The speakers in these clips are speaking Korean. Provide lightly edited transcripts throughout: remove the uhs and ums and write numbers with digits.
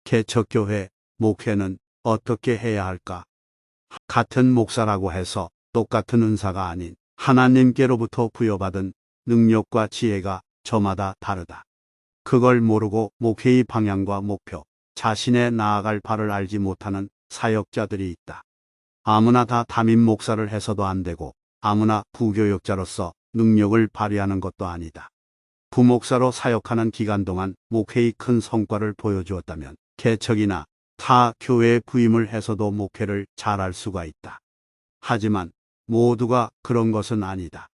개척교회 목회는 어떻게 해야 할까? 같은 목사라고 해서 똑같은 은사가 아닌 하나님께로부터 부여받은 능력과 지혜가 저마다 다르다. 그걸 모르고 목회의 방향과 목표, 자신의 나아갈 바를 알지 못하는 사역자들이 있다. 아무나 다 담임 목사를 해서도 안 되고 아무나 부교역자로서 능력을 발휘하는 것도 아니다. 부목사로 사역하는 기간 동안 목회의 큰 성과를 보여주었다면 개척이나 타 교회에 부임을 해서도 목회를 잘할 수가 있다. 하지만 모두가 그런 것은 아니다.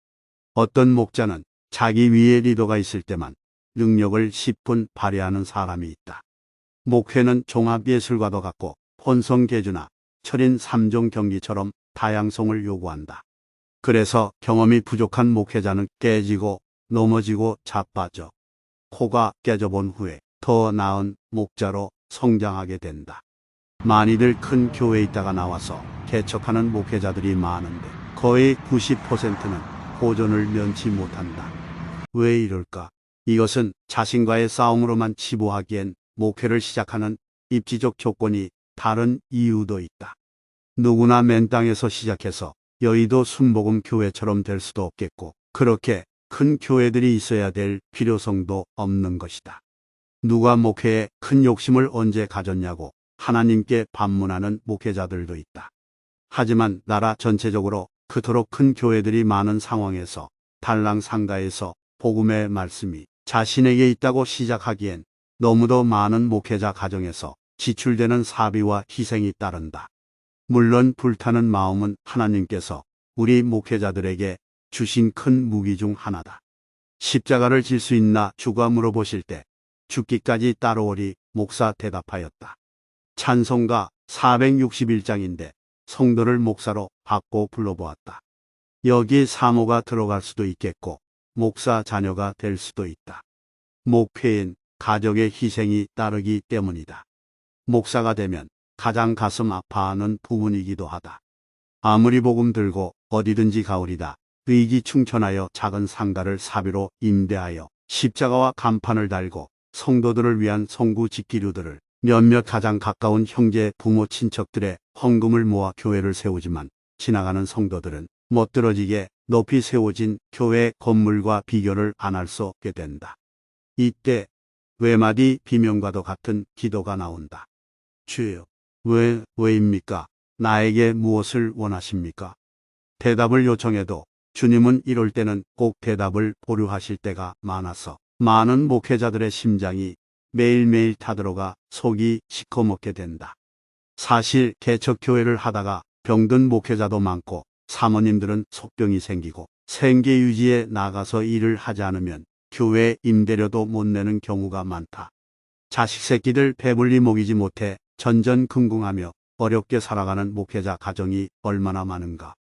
어떤 목자는 자기 위에 리더가 있을 때만 능력을 10분 발휘하는 사람이 있다. 목회는 종합예술과도 같고 혼성계주나 철인 3종 경기처럼 다양성을 요구한다. 그래서 경험이 부족한 목회자는 깨지고 넘어지고 자빠져 코가 깨져본 후에 더 나은 목자로 성장하게 된다. 많이들 큰 교회에 있다가 나와서 개척하는 목회자들이 많은데 거의 90%는 호전을 면치 못한다. 왜 이럴까? 이것은 자신과의 싸움으로만 치부하기엔 목회를 시작하는 입지적 조건이 다른 이유도 있다. 누구나 맨 땅에서 시작해서 여의도 순복음 교회처럼 될 수도 없겠고 그렇게 큰 교회들이 있어야 될 필요성도 없는 것이다. 누가 목회에 큰 욕심을 언제 가졌냐고 하나님께 반문하는 목회자들도 있다. 하지만 나라 전체적으로 그토록 큰 교회들이 많은 상황에서 달랑상가에서 복음의 말씀이 자신에게 있다고 시작하기엔 너무도 많은 목회자 가정에서 지출되는 사비와 희생이 따른다. 물론 불타는 마음은 하나님께서 우리 목회자들에게 주신 큰 무기 중 하나다. 십자가를 질 수 있나 주가 물어보실 때 죽기까지 따라오리 목사 대답하였다. 찬송가 461장인데 성도를 목사로 바꿔 불러보았다. 여기 사모가 들어갈 수도 있겠고 목사 자녀가 될 수도 있다. 목회인 가족의 희생이 따르기 때문이다. 목사가 되면 가장 가슴 아파하는 부분이기도 하다. 아무리 복음 들고 어디든지 가오리다. 의기충천하여 작은 상가를 사비로 임대하여 십자가와 간판을 달고 성도들을 위한 성구 직기류들을 몇몇 가장 가까운 형제 부모 친척들의 헌금을 모아 교회를 세우지만 지나가는 성도들은 멋들어지게 높이 세워진 교회 건물과 비교를 안 할 수 없게 된다. 이때 외마디 비명과도 같은 기도가 나온다. 주여, 왜입니까? 나에게 무엇을 원하십니까? 대답을 요청해도 주님은 이럴 때는 꼭 대답을 보류하실 때가 많아서 많은 목회자들의 심장이 매일매일 타들어가 속이 시커멓게 된다. 사실 개척교회를 하다가 병든 목회자도 많고 사모님들은 속병이 생기고 생계 유지에 나가서 일을 하지 않으면 교회 임대료도 못 내는 경우가 많다. 자식 새끼들 배불리 먹이지 못해 전전긍긍하며 어렵게 살아가는 목회자 가정이 얼마나 많은가.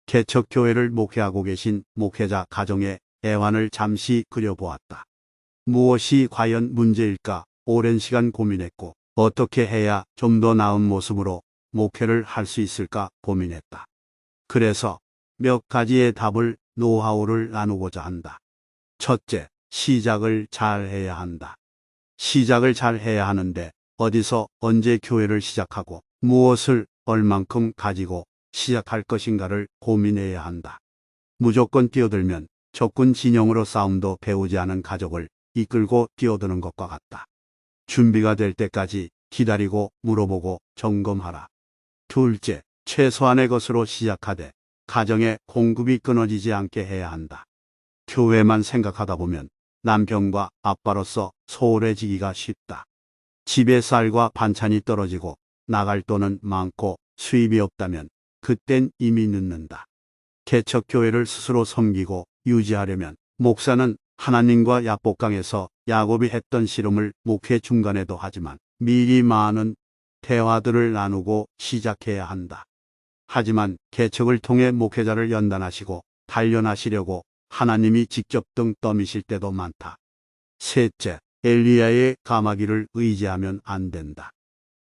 개척교회를 목회하고 계신 목회자 가정의 애환을 잠시 그려보았다. 무엇이 과연 문제일까 오랜 시간 고민했고 어떻게 해야 좀 더 나은 모습으로 목회를 할 수 있을까 고민했다. 그래서 몇 가지의 답을 노하우를 나누고자 한다. 첫째, 시작을 잘 해야 한다. 시작을 잘 해야 하는데 어디서 언제 교회를 시작하고 무엇을 얼만큼 가지고 시작할 것인가를 고민해야 한다. 무조건 뛰어들면 적군 진영으로 싸움도 배우지 않은 가족을 이끌고 뛰어드는 것과 같다. 준비가 될 때까지 기다리고 물어보고 점검하라. 둘째, 최소한의 것으로 시작하되 가정의 공급이 끊어지지 않게 해야 한다. 교회만 생각하다 보면 남편과 아빠로서 소홀해지기가 쉽다. 집에 쌀과 반찬이 떨어지고 나갈 돈은 많고 수입이 없다면 그땐 이미 늦는다. 개척교회를 스스로 섬기고 유지하려면 목사는 하나님과 약복강에서 야곱이 했던 씨름을 목회 중간에도 하지만 미리 많은 대화들을 나누고 시작해야 한다. 하지만 개척을 통해 목회자를 연단하시고 단련하시려고 하나님이 직접 등 떠미실 때도 많다. 셋째, 엘리야의 까마귀를 의지하면 안 된다.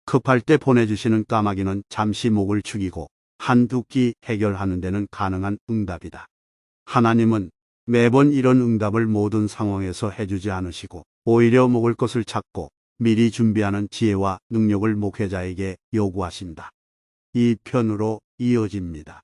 급할 때 보내주시는 까마귀는 잠시 목을 축이고 한두 끼 해결하는 데는 가능한 응답이다. 하나님은 매번 이런 응답을 모든 상황에서 해주지 않으시고 오히려 먹을 것을 찾고 미리 준비하는 지혜와 능력을 목회자에게 요구하신다. 2편으로 이어집니다.